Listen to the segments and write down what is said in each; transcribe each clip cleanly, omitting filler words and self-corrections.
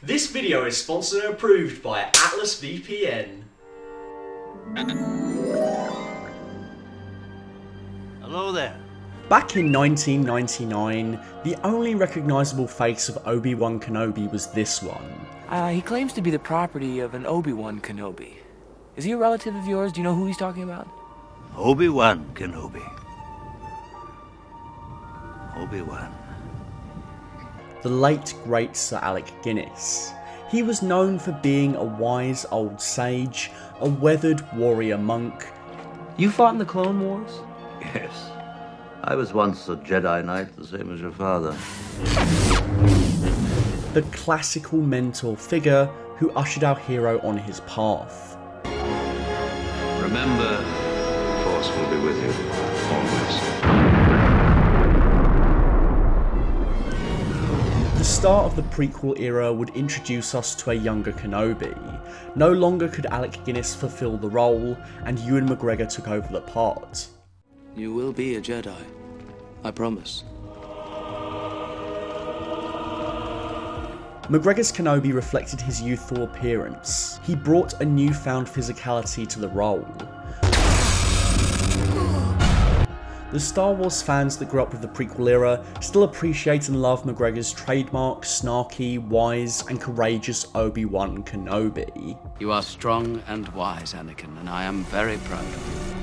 This video is sponsored and approved by Atlas VPN. Hello there. Back in 1999, the only recognisable face of Obi-Wan Kenobi was this one. He claims to be the property of an Obi-Wan Kenobi. Is he a relative of yours? Do you know who he's talking about? Obi-Wan Kenobi. Obi-Wan. The late great Sir Alec Guinness. He was known for being a wise old sage, a weathered warrior monk. You fought in the Clone Wars? Yes. I was once a Jedi Knight, the same as your father. The classical mentor figure who ushered our hero on his path. Remember, the Force will be with you, always. The start of the prequel era would introduce us to a younger Kenobi. No longer could Alec Guinness fulfill the role, and Ewan McGregor took over the part. You will be a Jedi. I promise. McGregor's Kenobi reflected his youthful appearance. He brought a newfound physicality to the role. The Star Wars fans that grew up with the prequel era still appreciate and love McGregor's trademark, snarky, wise, and courageous Obi-Wan Kenobi. You are strong and wise, Anakin, and I am very proud of you.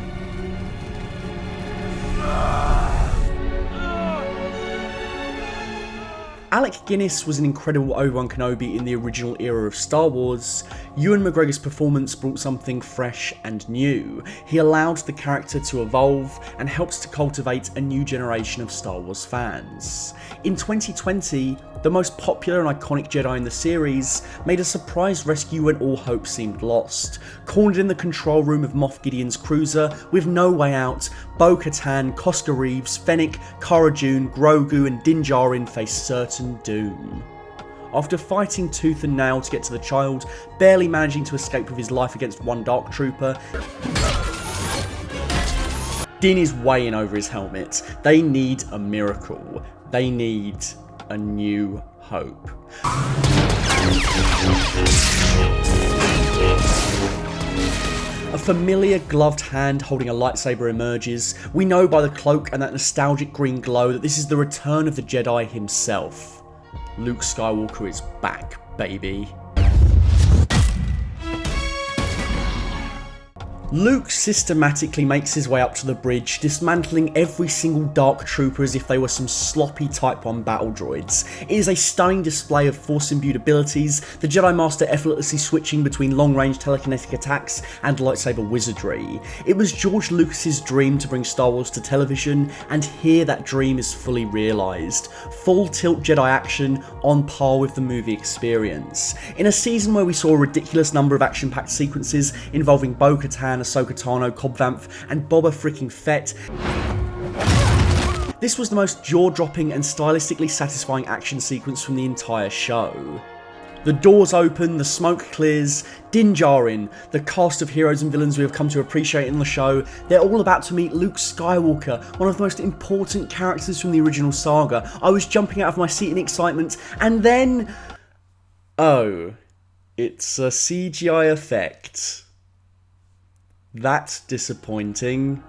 Alec Guinness was an incredible Obi-Wan Kenobi in the original era of Star Wars. Ewan McGregor's performance brought something fresh and new. He allowed the character to evolve and helped to cultivate a new generation of Star Wars fans. In 2020, the most popular and iconic Jedi in the series made a surprise rescue when all hope seemed lost. Cornered in the control room of Moff Gideon's cruiser with no way out, Bo-Katan, Koska Reeves, Fennec, Cara Dune, Grogu and Din Djarin faced certain doom. After fighting tooth and nail to get to the child, barely managing to escape with his life against one Dark Trooper, Din is way in over his helmet. They need a miracle. They need a new hope. A familiar gloved hand holding a lightsaber emerges. We know by the cloak and that nostalgic green glow that this is the return of the Jedi himself. Luke Skywalker is back, baby. Luke systematically makes his way up to the bridge, dismantling every single Dark Trooper as if they were some sloppy Type 1 battle droids. It is a stunning display of Force-imbued abilities, the Jedi Master effortlessly switching between long-range telekinetic attacks and lightsaber wizardry. It was George Lucas's dream to bring Star Wars to television, and here that dream is fully realised. Full tilt Jedi action on par with the movie experience. In a season where we saw a ridiculous number of action-packed sequences involving Bo-Katan, Ahsoka Tano, Cobb Vanth, and Boba freaking Fett, this was the most jaw-dropping and stylistically satisfying action sequence from the entire show. The doors open, the smoke clears, Din Djarin, the cast of heroes and villains we have come to appreciate in the show, they're all about to meet Luke Skywalker, one of the most important characters from the original saga. I was jumping out of my seat in excitement, and then... oh, it's a CGI effect. That's disappointing.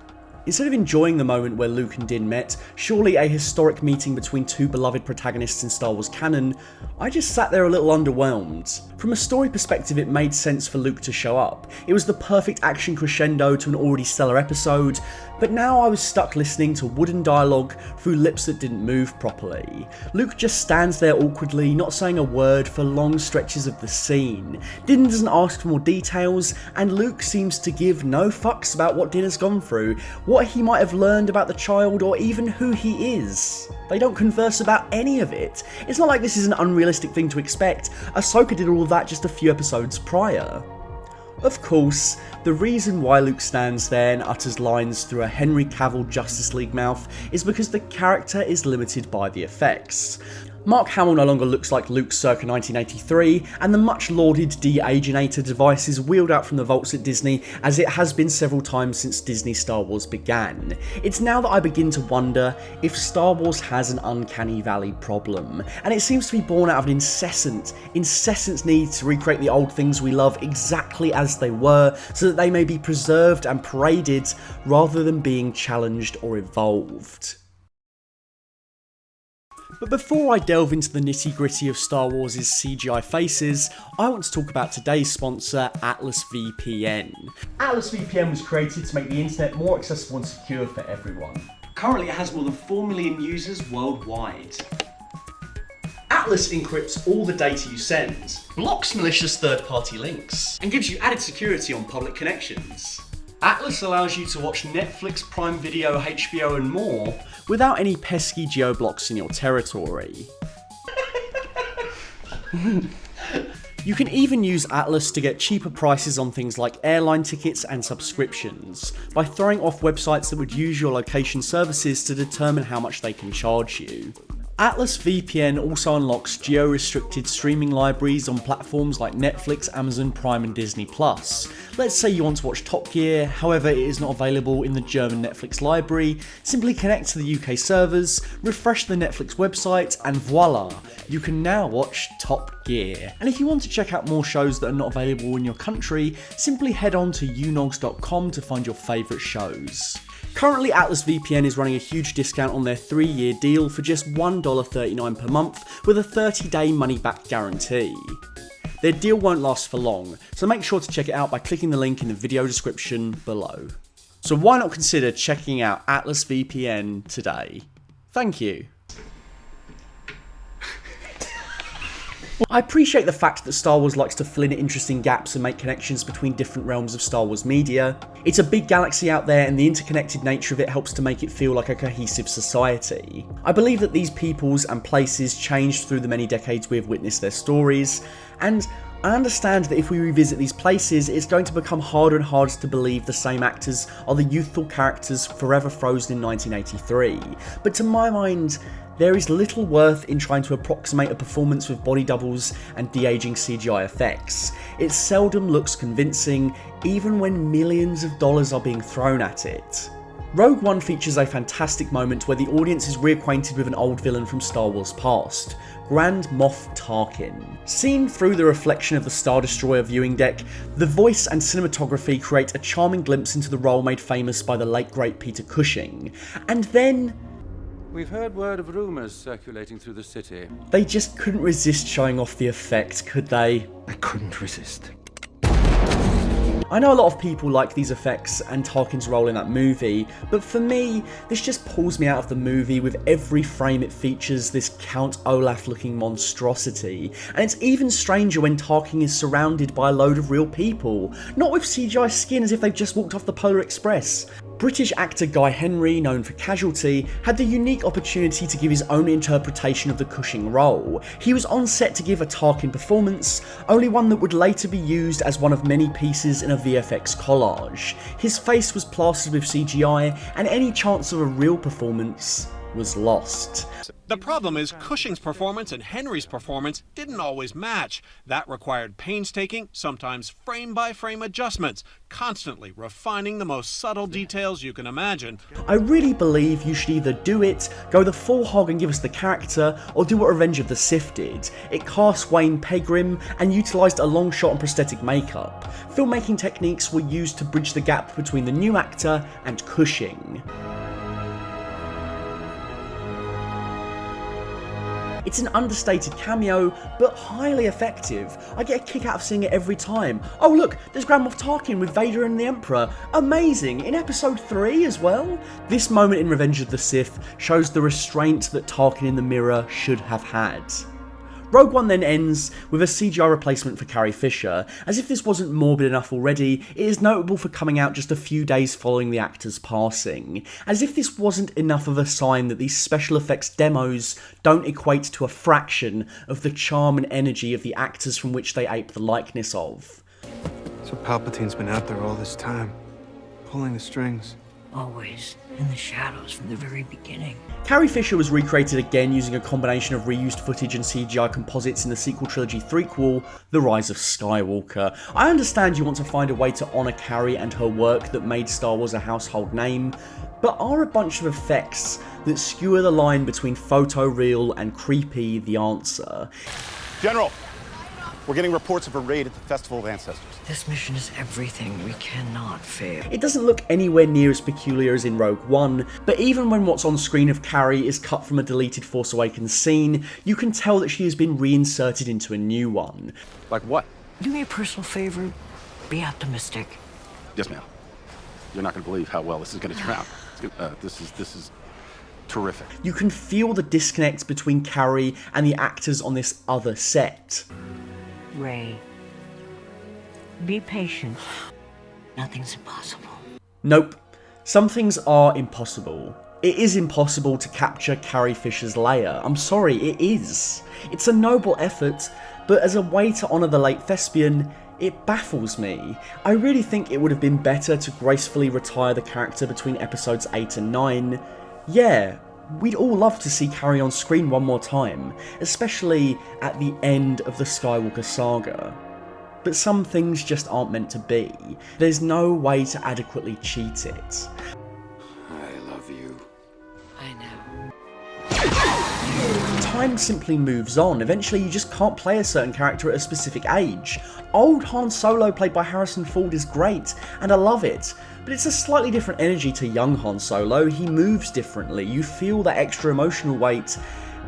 Instead of enjoying the moment where Luke and Din met, surely a historic meeting between two beloved protagonists in Star Wars canon, I just sat there a little underwhelmed. From a story perspective, it made sense for Luke to show up. It was the perfect action crescendo to an already stellar episode, but now I was stuck listening to wooden dialogue through lips that didn't move properly. Luke just stands there awkwardly, not saying a word for long stretches of the scene. Din doesn't ask for more details, and Luke seems to give no fucks about what Din has gone through, what he might have learned about the child, or even who he is. They don't converse about any of it. It's not like this is an unrealistic thing to expect. Ahsoka did all of that just a few episodes prior. Of course, the reason why Luke stands there and utters lines through a Henry Cavill Justice League mouth is because the character is limited by the effects. Mark Hamill no longer looks like Luke circa 1983, and the much lauded de-aginator device is wheeled out from the vaults at Disney as it has been several times since Disney Star Wars began. It's now that I begin to wonder if Star Wars has an uncanny valley problem, and it seems to be born out of an incessant need to recreate the old things we love exactly as they were, so that they may be preserved and paraded rather than being challenged or evolved. But before I delve into the nitty gritty of Star Wars' CGI faces, I want to talk about today's sponsor, Atlas VPN. Atlas VPN was created to make the internet more accessible and secure for everyone. Currently it has more than 4 million users worldwide. Atlas encrypts all the data you send, blocks malicious third-party links, and gives you added security on public connections. Atlas allows you to watch Netflix, Prime Video, HBO and more without any pesky geo-blocks in your territory. You can even use Atlas to get cheaper prices on things like airline tickets and subscriptions by throwing off websites that would use your location services to determine how much they can charge you. Atlas VPN also unlocks geo-restricted streaming libraries on platforms like Netflix, Amazon Prime and Disney+. Let's say you want to watch Top Gear, however it is not available in the German Netflix library, simply connect to the UK servers, refresh the Netflix website and voila, you can now watch Top Gear. And if you want to check out more shows that are not available in your country, simply head on to unogs.com to find your favourite shows. Currently, Atlas VPN is running a huge discount on their 3-year deal for just $1.39 per month with a 30-day money-back guarantee. Their deal won't last for long, so make sure to check it out by clicking the link in the video description below. So why not consider checking out Atlas VPN today? Thank you. I appreciate the fact that Star Wars likes to fill in interesting gaps and make connections between different realms of Star Wars media. It's a big galaxy out there and the interconnected nature of it helps to make it feel like a cohesive society. I believe that these peoples and places changed through the many decades we have witnessed their stories, and I understand that if we revisit these places, it's going to become harder and harder to believe the same actors are the youthful characters forever frozen in 1983. But to my mind, there is little worth in trying to approximate a performance with body doubles and de-aging CGI effects. It seldom looks convincing, even when millions of dollars are being thrown at it. Rogue One features a fantastic moment where the audience is reacquainted with an old villain from Star Wars past, Grand Moff Tarkin. Seen through the reflection of the Star Destroyer viewing deck, the voice and cinematography create a charming glimpse into the role made famous by the late great Peter Cushing, and then we've heard word of rumours circulating through the city. They just couldn't resist showing off the effect, could they? I couldn't resist. I know a lot of people like these effects and Tarkin's role in that movie, but for me, this just pulls me out of the movie with every frame it features this Count Olaf looking monstrosity. And it's even stranger when Tarkin is surrounded by a load of real people, not with CGI skin as if they've just walked off the Polar Express. British actor Guy Henry, known for Casualty, had the unique opportunity to give his own interpretation of the Cushing role. He was on set to give a Tarkin performance, only one that would later be used as one of many pieces in a VFX collage. His face was plastered with CGI, and any chance of a real performance was lost. The problem is Cushing's performance and Henry's performance didn't always match. That required painstaking, sometimes frame-by-frame adjustments, constantly refining the most subtle details you can imagine. I really believe you should either do it, go the full hog and give us the character, or do what Revenge of the Sith did. It cast Wayne Pegram and utilised a long shot and prosthetic makeup. Filmmaking techniques were used to bridge the gap between the new actor and Cushing. It's an understated cameo, but highly effective. I get a kick out of seeing it every time. Oh look, there's Grand Moff Tarkin with Vader and the Emperor. Amazing, in episode 3 as well? This moment in Revenge of the Sith shows the restraint that Tarkin in the mirror should have had. Rogue One then ends with a CGI replacement for Carrie Fisher. As if this wasn't morbid enough already, it is notable for coming out just a few days following the actor's passing. As if this wasn't enough of a sign that these special effects demos don't equate to a fraction of the charm and energy of the actors from which they ape the likeness of. So Palpatine's been out there all this time, pulling the strings. Always in the shadows from the very beginning. Carrie Fisher was recreated again using a combination of reused footage and CGI composites in the sequel trilogy threequel, The Rise of Skywalker. I understand you want to find a way to honour Carrie and her work that made Star Wars a household name, but are a bunch of effects that skewer the line between photoreal and creepy the answer? General, we're getting reports of a raid at the Festival of Ancestors. This mission is everything. We cannot fail. It doesn't look anywhere near as peculiar as in Rogue One, but even when what's on screen of Carrie is cut from a deleted Force Awakens scene, you can tell that she has been reinserted into a new one. Like what? Do me a personal favor. Be optimistic. Yes, ma'am. You're not going to believe how well this is going to turn out. This is terrific. You can feel the disconnect between Carrie and the actors on this other set. Ray, be patient. Nothing's impossible. Nope. Some things are impossible. It is impossible to capture Carrie Fisher's Leia. I'm sorry, it is. It's a noble effort, but as a way to honour the late thespian, it baffles me. I really think it would have been better to gracefully retire the character between episodes 8 and 9. Yeah, we'd all love to see Carrie on screen one more time, especially at the end of the Skywalker saga. But some things just aren't meant to be. There's no way to adequately cheat it. I love you. I know. Time simply moves on. Eventually you just can't play a certain character at a specific age. Old Han Solo played by Harrison Ford is great, and I love it. But it's a slightly different energy to young Han Solo. He moves differently. You feel that extra emotional weight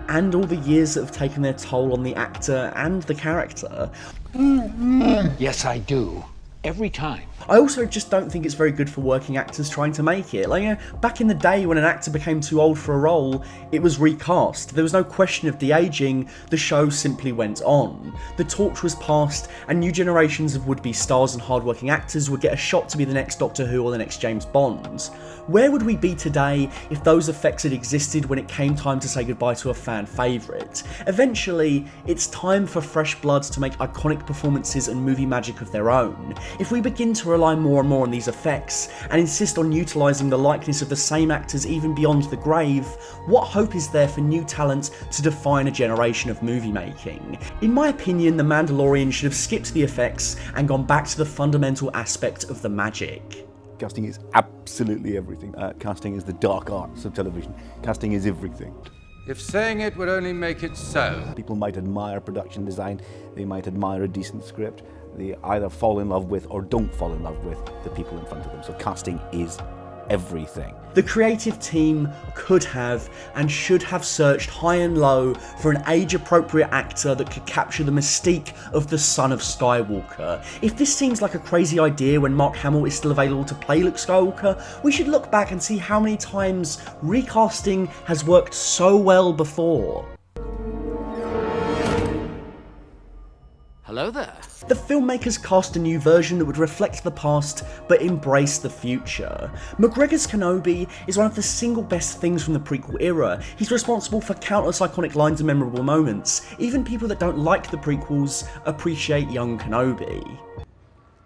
and all the years that have taken their toll on the actor and the character. Yes, I do. Every time. I also just don't think it's very good for working actors trying to make it. Like, back in the day when an actor became too old for a role, it was recast. There was no question of de-aging, the show simply went on. The torch was passed, and new generations of would-be stars and hard-working actors would get a shot to be the next Doctor Who or the next James Bond. Where would we be today if those effects had existed when it came time to say goodbye to a fan favourite? Eventually, it's time for fresh bloods to make iconic performances and movie magic of their own. If we begin to rely more and more on these effects, and insist on utilising the likeness of the same actors even beyond the grave, what hope is there for new talent to define a generation of movie making? In my opinion, The Mandalorian should have skipped the effects and gone back to the fundamental aspect of the magic. Casting is absolutely everything. Casting is the dark arts of television. Casting is everything. If saying it would only make it so. People might admire production design, they might admire a decent script, they either fall in love with or don't fall in love with the people in front of them. So casting is everything. The creative team could have and should have searched high and low for an age-appropriate actor that could capture the mystique of the son of Skywalker. If this seems like a crazy idea when Mark Hamill is still available to play Luke Skywalker, we should look back and see how many times recasting has worked so well before. Hello there. The filmmakers cast a new version that would reflect the past but embrace the future. McGregor's Kenobi is one of the single best things from the prequel era. He's responsible for countless iconic lines and memorable moments. Even people that don't like the prequels appreciate young Kenobi.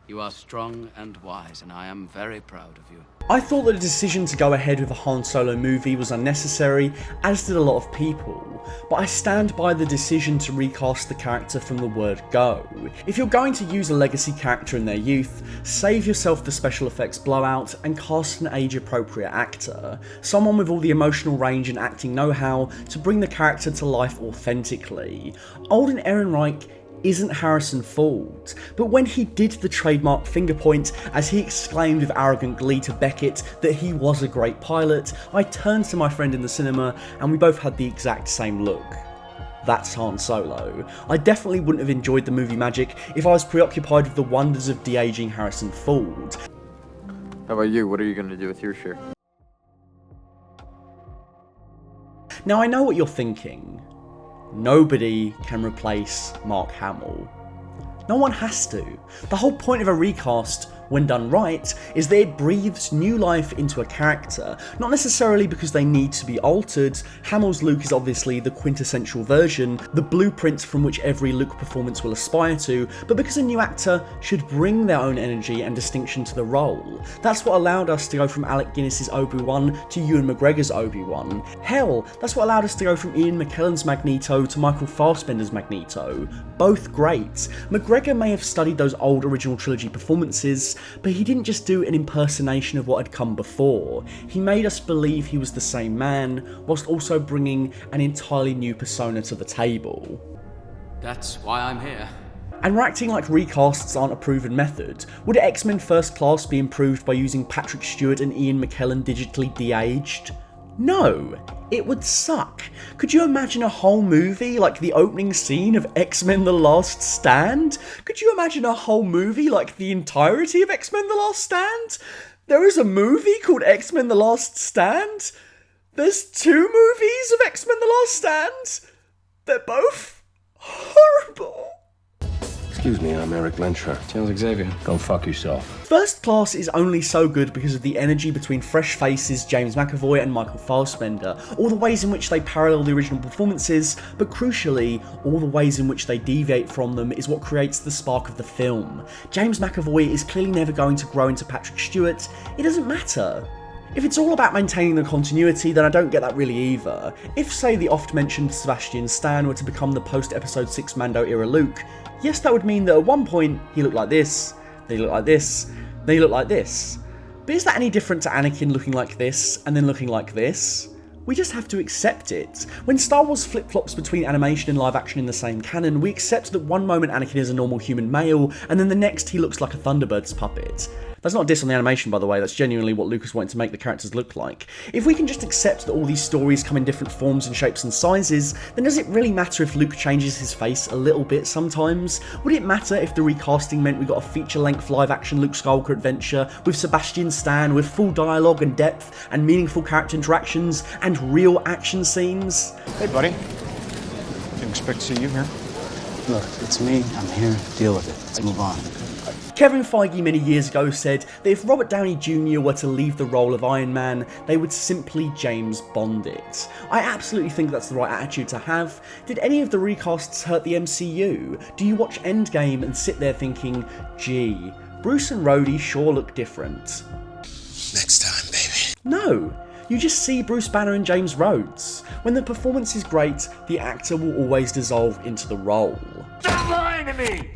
You are strong and wise, and I am very proud of you. I thought that the decision to go ahead with a Han Solo movie was unnecessary, as did a lot of people, but I stand by the decision to recast the character from the word go. If you're going to use a legacy character in their youth, save yourself the special effects blowout and cast an age-appropriate actor, someone with all the emotional range and acting know-how to bring the character to life authentically. Alden Ehrenreich isn't Harrison Ford, but when he did the trademark finger point as he exclaimed with arrogant glee to Beckett that he was a great pilot, I turned to my friend in the cinema and we both had the exact same look. That's Han Solo. I definitely wouldn't have enjoyed the movie magic if I was preoccupied with the wonders of de-aging Harrison Ford. How about you? What are you going to do with your share? Now I know what you're thinking. Nobody can replace Mark Hamill. No one has to. The whole point of a recast when done right, is that it breathes new life into a character, not necessarily because they need to be altered. Hamill's Luke is obviously the quintessential version, the blueprint from which every Luke performance will aspire to, but because a new actor should bring their own energy and distinction to the role. That's what allowed us to go from Alec Guinness's Obi-Wan to Ewan McGregor's Obi-Wan. Hell, that's what allowed us to go from Ian McKellen's Magneto to Michael Fassbender's Magneto. Both great. McGregor may have studied those old original trilogy performances, but he didn't just do an impersonation of what had come before. He made us believe he was the same man, whilst also bringing an entirely new persona to the table. That's why I'm here. And we're acting like recasts aren't a proven method. Would X-Men First Class be improved by using Patrick Stewart and Ian McKellen digitally de-aged? No, it would suck. Could you imagine a whole movie like the opening scene of X-Men The Last Stand? Could you imagine a whole movie like the entirety of X-Men The Last Stand? There is a movie called X-Men The Last Stand? There's 2 movies of X-Men The Last Stand? They're both horrible. Excuse me, I'm Eric Lensher. Charles Xavier. Go fuck yourself. First Class is only so good because of the energy between fresh faces James McAvoy and Michael Fassbender, all the ways in which they parallel the original performances, but crucially, all the ways in which they deviate from them is what creates the spark of the film. James McAvoy is clearly never going to grow into Patrick Stewart. It doesn't matter. If it's all about maintaining the continuity, then I don't get that really either. If, say, the oft-mentioned Sebastian Stan were to become the post-Episode 6 Mando-era Luke, yes, that would mean that at one point he looked like this, then he looked like this, then he looked like this. But is that any different to Anakin looking like this, and then looking like this? We just have to accept it. When Star Wars flip-flops between animation and live action in the same canon, we accept that one moment Anakin is a normal human male, and then the next he looks like a Thunderbird's puppet. That's not a diss on the animation, by the way, that's genuinely what Lucas wanted to make the characters look like. If we can just accept that all these stories come in different forms and shapes and sizes, then does it really matter if Luke changes his face a little bit sometimes? Would it matter if the recasting meant we got a feature-length live-action Luke Skywalker adventure with Sebastian Stan, with full dialogue and depth and meaningful character interactions and real action scenes? Hey, buddy. Didn't expect to see you here. Look, it's me. I'm here to deal with it. Let's move on. Kevin Feige many years ago said that if Robert Downey Jr. were to leave the role of Iron Man, they would simply James Bond it. I absolutely think that's the right attitude to have. Did any of the recasts hurt the MCU? Do you watch Endgame and sit there thinking, gee, Bruce and Rhodey sure look different? Next time, baby. No. You just see Bruce Banner and James Rhodes. When the performance is great, the actor will always dissolve into the role. Stop lying to me!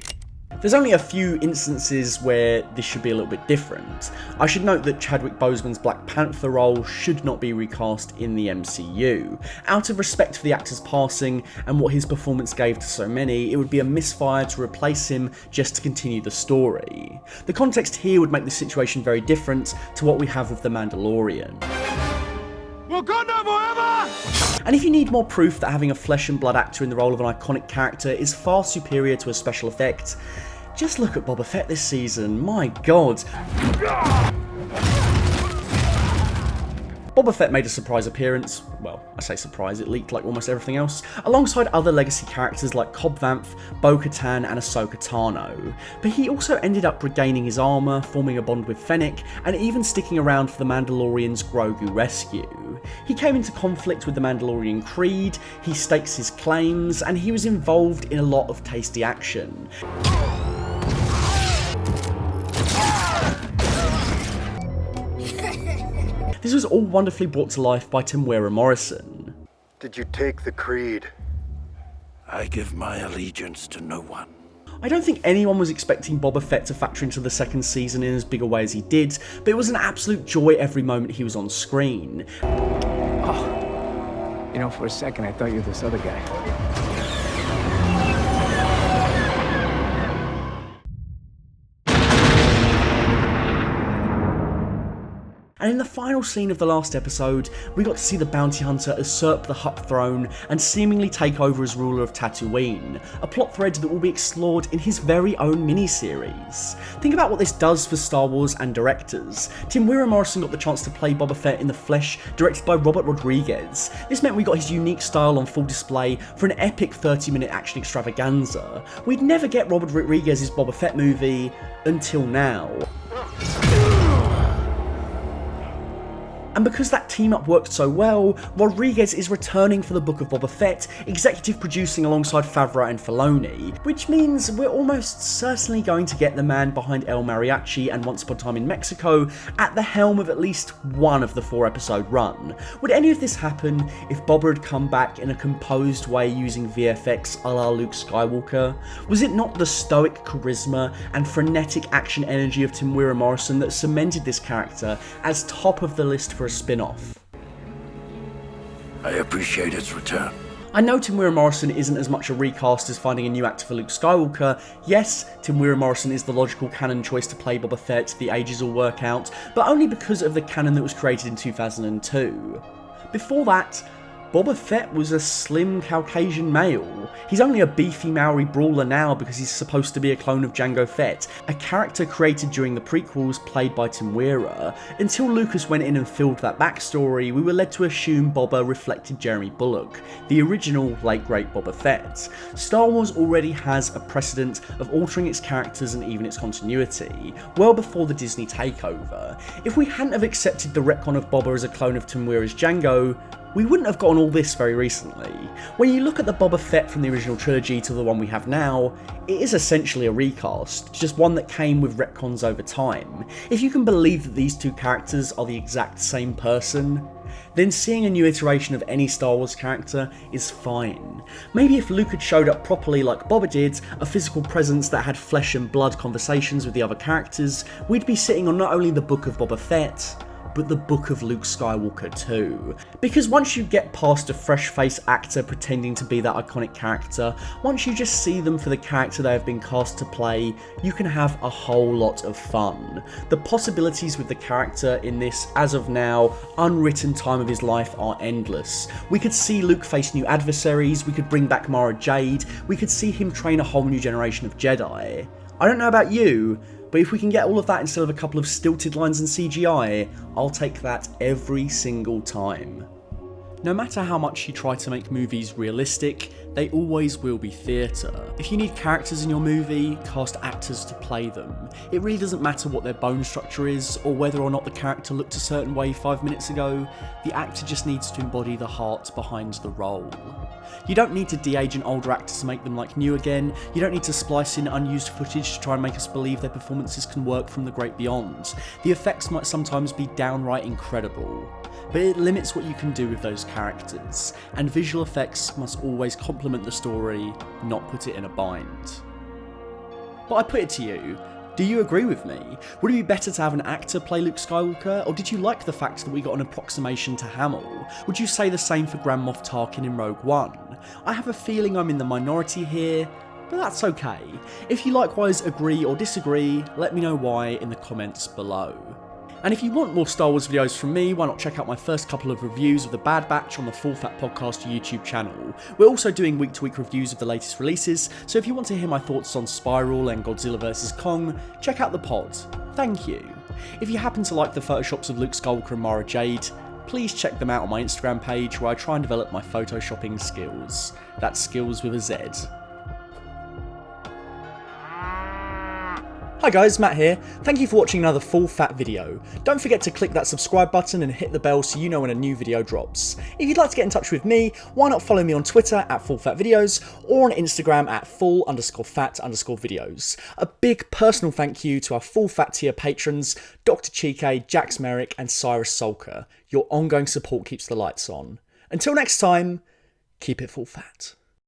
There's only a few instances where this should be a little bit different. I should note that Chadwick Boseman's Black Panther role should not be recast in the MCU. Out of respect for the actor's passing and what his performance gave to so many, it would be a misfire to replace him just to continue the story. The context here would make the situation very different to what we have with The Mandalorian. Wakanda forever! And if you need more proof that having a flesh and blood actor in the role of an iconic character is far superior to a special effect, just look at Boba Fett this season, my god. Boba Fett made a surprise appearance, well, I say surprise, it leaked like almost everything else, alongside other legacy characters like Cobb Vanth, Bo-Katan and Ahsoka Tano. But he also ended up regaining his armour, forming a bond with Fennec, and even sticking around for the Mandalorian's Grogu rescue. He came into conflict with the Mandalorian Creed, he stakes his claims, and he was involved in a lot of tasty action. This was all wonderfully brought to life by Temuera Morrison. Did you take the creed? I give my allegiance to no one. I don't think anyone was expecting Boba Fett to factor into the second season in as big a way as he did, but it was an absolute joy every moment he was on screen. Oh, you know, for a second I thought you were this other guy. And in the final scene of the last episode, we got to see the bounty hunter usurp the Hutt throne and seemingly take over as ruler of Tatooine, a plot thread that will be explored in his very own miniseries. Think about what this does for Star Wars and directors. Temuera Morrison got the chance to play Boba Fett in the flesh, directed by Robert Rodriguez. This meant we got his unique style on full display for an epic 30-minute action extravaganza. We'd never get Robert Rodriguez's Boba Fett movie until now. And because that team up worked so well, Rodriguez is returning for the Book of Boba Fett, executive producing alongside Favreau and Filoni, which means we're almost certainly going to get the man behind El Mariachi and Once Upon a Time in Mexico at the helm of at least one of the 4-episode run. Would any of this happen if Boba had come back in a composed way using VFX a la Luke Skywalker? Was it not the stoic charisma and frenetic action energy of Temuera Morrison that cemented this character as top of the list for a spin-off? I appreciate its return. I know Temuera Morrison isn't as much a recast as finding a new actor for Luke Skywalker. Yes, Temuera Morrison is the logical canon choice to play Boba Fett, the ages will work out, but only because of the canon that was created in 2002. Before that, Boba Fett was a slim Caucasian male. He's only a beefy Maori brawler now because he's supposed to be a clone of Jango Fett, a character created during the prequels played by Temuera. Until Lucas went in and filled that backstory, we were led to assume Boba reflected Jeremy Bulloch, the original late great Boba Fett. Star Wars already has a precedent of altering its characters and even its continuity, well before the Disney takeover. If we hadn't have accepted the retcon of Boba as a clone of Temuera's Jango, we wouldn't have gotten all this very recently. When you look at the Boba Fett from the original trilogy to the one we have now, it is essentially a recast, just one that came with retcons over time. If you can believe that these two characters are the exact same person, then seeing a new iteration of any Star Wars character is fine. Maybe if Luke had showed up properly like Boba did, a physical presence that had flesh and blood conversations with the other characters, we'd be sitting on not only the Book of Boba Fett, but the Book of Luke Skywalker too. Because once you get past a fresh-faced actor pretending to be that iconic character, once you just see them for the character they have been cast to play, you can have a whole lot of fun. The possibilities with the character in this, as of now, unwritten time of his life are endless. We could see Luke face new adversaries, we could bring back Mara Jade, we could see him train a whole new generation of Jedi. I don't know about you, but if we can get all of that instead of a couple of stilted lines in CGI, I'll take that every single time. No matter how much you try to make movies realistic, they always will be theatre. If you need characters in your movie, cast actors to play them. It really doesn't matter what their bone structure is, or whether or not the character looked a certain way 5 minutes ago, the actor just needs to embody the heart behind the role. You don't need to de-age an older actor to make them like new again, you don't need to splice in unused footage to try and make us believe their performances can work from the great beyond. The effects might sometimes be downright incredible, but it limits what you can do with those characters, and visual effects must always complement the story, not put it in a bind. But I put it to you, do you agree with me? Would it be better to have an actor play Luke Skywalker, or did you like the fact that we got an approximation to Hamill? Would you say the same for Grand Moff Tarkin in Rogue One? I have a feeling I'm in the minority here, but that's okay. If you likewise agree or disagree, let me know why in the comments below. And if you want more Star Wars videos from me, why not check out my first couple of reviews of The Bad Batch on the Full Fat Podcast YouTube channel. We're also doing week-to-week reviews of the latest releases, so if you want to hear my thoughts on Spiral and Godzilla vs. Kong, check out the pod. Thank you. If you happen to like the photoshops of Luke Skywalker and Mara Jade, please check them out on my Instagram page where I try and develop my photoshopping skills. That's skills with a Z. Hi guys, Matt here. Thank you for watching another Full Fat video. Don't forget to click that subscribe button and hit the bell so you know when a new video drops. If you'd like to get in touch with me, why not follow me on Twitter at FullFatVideos or on Instagram at full_fat_videos. A big personal thank you to our Full Fat tier patrons, Dr. Chike, Jax Merrick and Cyrus Solker. Your ongoing support keeps the lights on. Until next time, keep it full fat.